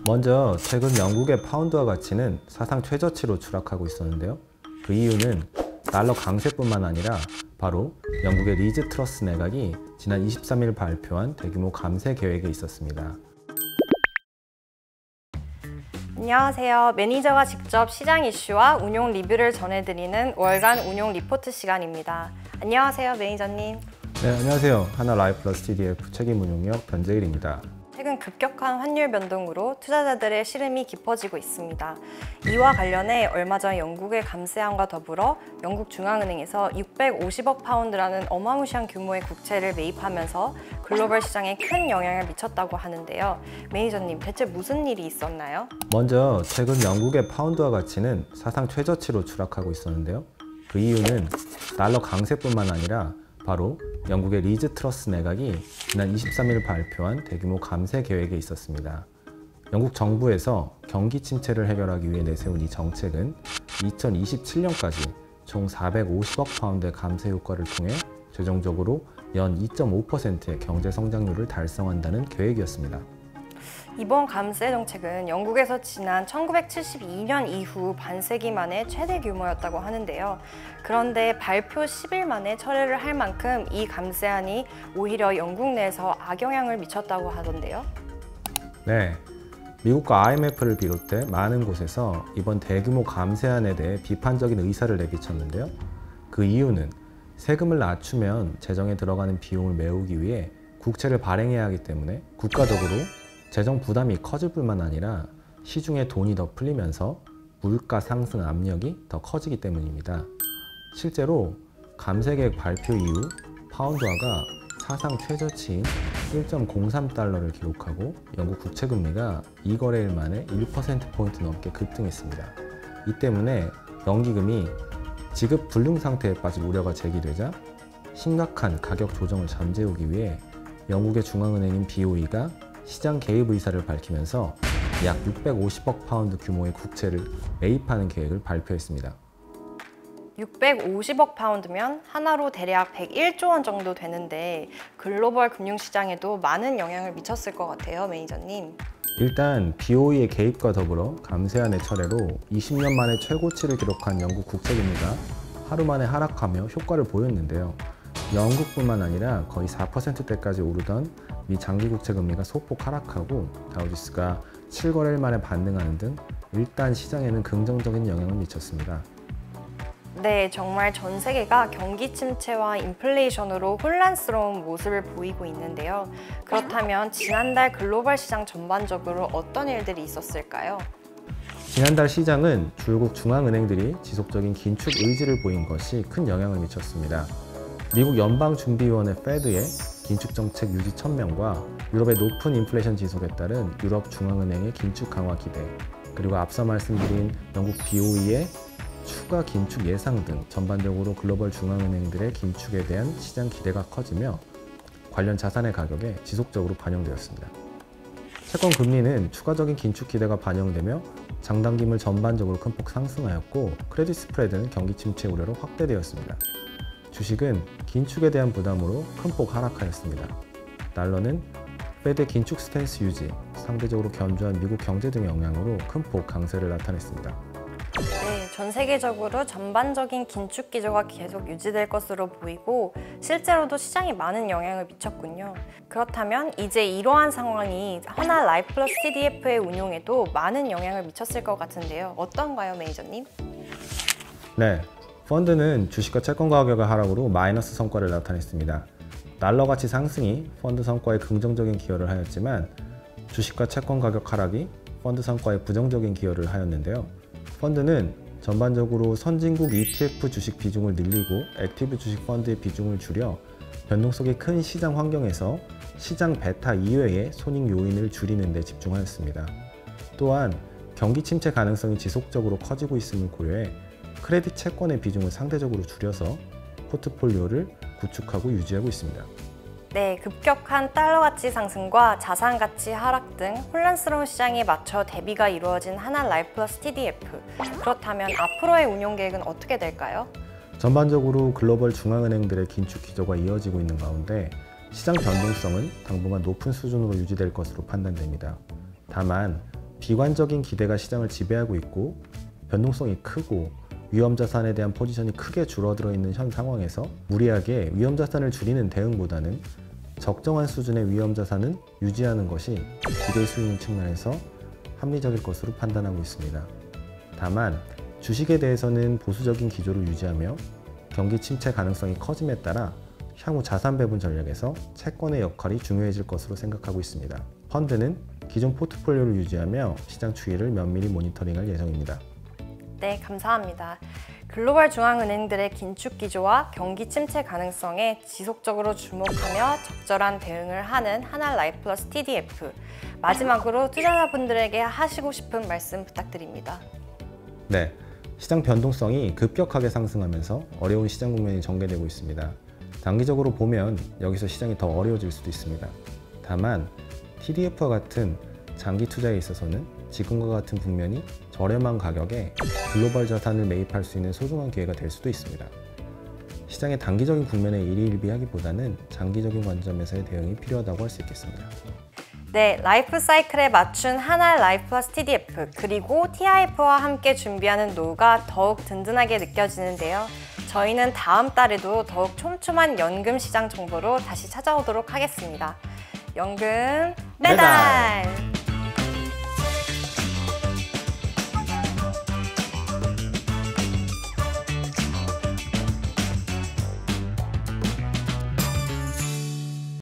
먼저 최근 영국의 파운드화 가치는 사상 최저치로 추락하고 있었는데요. 그 이유는 달러 강세뿐만 아니라 바로 영국의 리즈 트러스 내각이 지난 23일 발표한 대규모 감세 계획에 있었습니다. 안녕하세요. 매니저가 직접 시장 이슈와 운용 리뷰를 전해드리는 월간 운용 리포트 시간입니다. 안녕하세요, 매니저님. 네, 안녕하세요. 하나라이플러스 TDF 책임운용역 변재일입니다. 최근 급격한 환율 변동으로 투자자들의 시름이 깊어지고 있습니다. 이와 관련해 얼마 전 영국의 감세안과 더불어 영국 중앙은행에서 650억 파운드라는 어마무시한 규모의 국채를 매입하면서 글로벌 시장에 큰 영향을 미쳤다고 하는데요. 매니저님, 대체 무슨 일이 있었나요? 먼저 최근 영국의 파운드화 가치는 사상 최저치로 추락하고 있었는데요. 그 이유는 달러 강세뿐만 아니라 바로 영국의 리즈 트러스 내각이 지난 23일 발표한 대규모 감세 계획에 있었습니다. 영국 정부에서 경기 침체를 해결하기 위해 내세운 이 정책은 2027년까지 총 450억 파운드의 감세 효과를 통해 최종적으로 연 2.5%의 경제 성장률을 달성한다는 계획이었습니다. 이번 감세 정책은 영국에서 지난 1972년 이후 반세기 만에 최대 규모였다고 하는데요. 그런데 발표 10일 만에 철회를 할 만큼 이 감세안이 오히려 영국 내에서 악영향을 미쳤다고 하던데요. 네, 미국과 IMF를 비롯해 많은 곳에서 이번 대규모 감세안에 대해 비판적인 의사를 내비쳤는데요. 그 이유는 세금을 낮추면 재정에 들어가는 비용을 메우기 위해 국채를 발행해야 하기 때문에 국가적으로 재정 부담이 커질 뿐만 아니라 시중에 돈이 더 풀리면서 물가 상승 압력이 더 커지기 때문입니다. 실제로 감세 계획 발표 이후 파운드화가 사상 최저치인 1.03달러를 기록하고 영국 국채 금리가 2거래일 만에 1%포인트 넘게 급등했습니다. 이 때문에 연기금이 지급 불능 상태에 빠질 우려가 제기되자 심각한 가격 조정을 잠재우기 위해 영국의 중앙은행인 BOE가 시장 개입 의사를 밝히면서 약 650억 파운드 규모의 국채를 매입하는 계획을 발표했습니다. 650억 파운드면 하나로 대략 101조 원 정도 되는데 글로벌 금융시장에도 많은 영향을 미쳤을 것 같아요, 매니저님. 일단 BOE의 개입과 더불어 감세안의 철회로 20년 만에 최고치를 기록한 영국 국채 금리가 하루 만에 하락하며 효과를 보였는데요. 영국뿐만 아니라 거의 4%대까지 오르던 미 장기 국채 금리가 소폭 하락하고 다우지수가 7거래일 만에 반등하는 등 일단 시장에는 긍정적인 영향을 미쳤습니다. 네, 정말 전 세계가 경기 침체와 인플레이션으로 혼란스러운 모습을 보이고 있는데요. 그렇다면 지난달 글로벌 시장 전반적으로 어떤 일들이 있었을까요? 지난달 시장은 줄국 중앙은행들이 지속적인 긴축 의지를 보인 것이 큰 영향을 미쳤습니다. 미국 연방준비위원회 페드의 긴축 정책 유지 천명과 유럽의 높은 인플레이션 지속에 따른 유럽 중앙은행의 긴축 강화 기대, 그리고 앞서 말씀드린 영국 BOE의 추가 긴축 예상 등 전반적으로 글로벌 중앙은행들의 긴축에 대한 시장 기대가 커지며 관련 자산의 가격에 지속적으로 반영되었습니다. 채권 금리는 추가적인 긴축 기대가 반영되며 장단기물 전반적으로 큰 폭 상승하였고 크레딧 스프레드는 경기 침체 우려로 확대되었습니다. 주식은 긴축에 대한 부담으로 큰 폭 하락하였습니다. 달러는 페드의 긴축 스탠스 유지, 상대적으로 견조한 미국 경제 등의 영향으로 큰 폭 강세를 나타냈습니다. 네, 전 세계적으로 전반적인 긴축 기조가 계속 유지될 것으로 보이고 실제로도 시장에 많은 영향을 미쳤군요. 그렇다면 이제 이러한 상황이 하나라이플러스 TDF의 운용에도 많은 영향을 미쳤을 것 같은데요. 어떤가요, 매니저님? 네, 펀드는 주식과 채권 가격의 하락으로 마이너스 성과를 나타냈습니다. 달러 가치 상승이 펀드 성과에 긍정적인 기여를 하였지만 주식과 채권 가격 하락이 펀드 성과에 부정적인 기여를 하였는데요. 펀드는 전반적으로 선진국 ETF 주식 비중을 늘리고 액티브 주식 펀드의 비중을 줄여 변동성이 큰 시장 환경에서 시장 베타 이외의 손익 요인을 줄이는 데 집중하였습니다. 또한 경기 침체 가능성이 지속적으로 커지고 있음을 고려해 크레딧 채권의 비중을 상대적으로 줄여서 포트폴리오를 구축하고 유지하고 있습니다. 네, 급격한 달러 가치 상승과 자산 가치 하락 등 혼란스러운 시장에 맞춰 대비가 이루어진 하나라이플러스 TDF. 그렇다면 앞으로의 운용 계획은 어떻게 될까요? 전반적으로 글로벌 중앙은행들의 긴축 기조가 이어지고 있는 가운데 시장 변동성은 당분간 높은 수준으로 유지될 것으로 판단됩니다. 다만 비관적인 기대가 시장을 지배하고 있고 변동성이 크고 위험자산에 대한 포지션이 크게 줄어들어 있는 현 상황에서 무리하게 위험자산을 줄이는 대응보다는 적정한 수준의 위험자산은 유지하는 것이 기대 수익률 측면에서 합리적일 것으로 판단하고 있습니다. 다만 주식에 대해서는 보수적인 기조를 유지하며 경기 침체 가능성이 커짐에 따라 향후 자산 배분 전략에서 채권의 역할이 중요해질 것으로 생각하고 있습니다. 펀드는 기존 포트폴리오를 유지하며 시장 추이를 면밀히 모니터링할 예정입니다. 네, 감사합니다. 글로벌 중앙은행들의 긴축 기조와 경기 침체 가능성에 지속적으로 주목하며 적절한 대응을 하는 하나라이플러스 TDF. 마지막으로 투자자분들에게 하시고 싶은 말씀 부탁드립니다. 네, 시장 변동성이 급격하게 상승하면서 어려운 시장 국면이 전개되고 있습니다. 단기적으로 보면 여기서 시장이 더 어려워질 수도 있습니다. 다만 TDF와 같은 장기 투자에 있어서는 지금과 같은 국면이 저렴한 가격에 글로벌 자산을 매입할 수 있는 소중한 기회가 될 수도 있습니다. 시장의 단기적인 국면에 일희일비하기보다는 장기적인 관점에서의 대응이 필요하다고 할 수 있겠습니다. 네, 라이프 사이클에 맞춘 하나 라이플러스 TDF 그리고 TIF와 함께 준비하는 노후가 더욱 든든하게 느껴지는데요. 저희는 다음 달에도 더욱 촘촘한 연금 시장 정보로 다시 찾아오도록 하겠습니다. 연금 매달!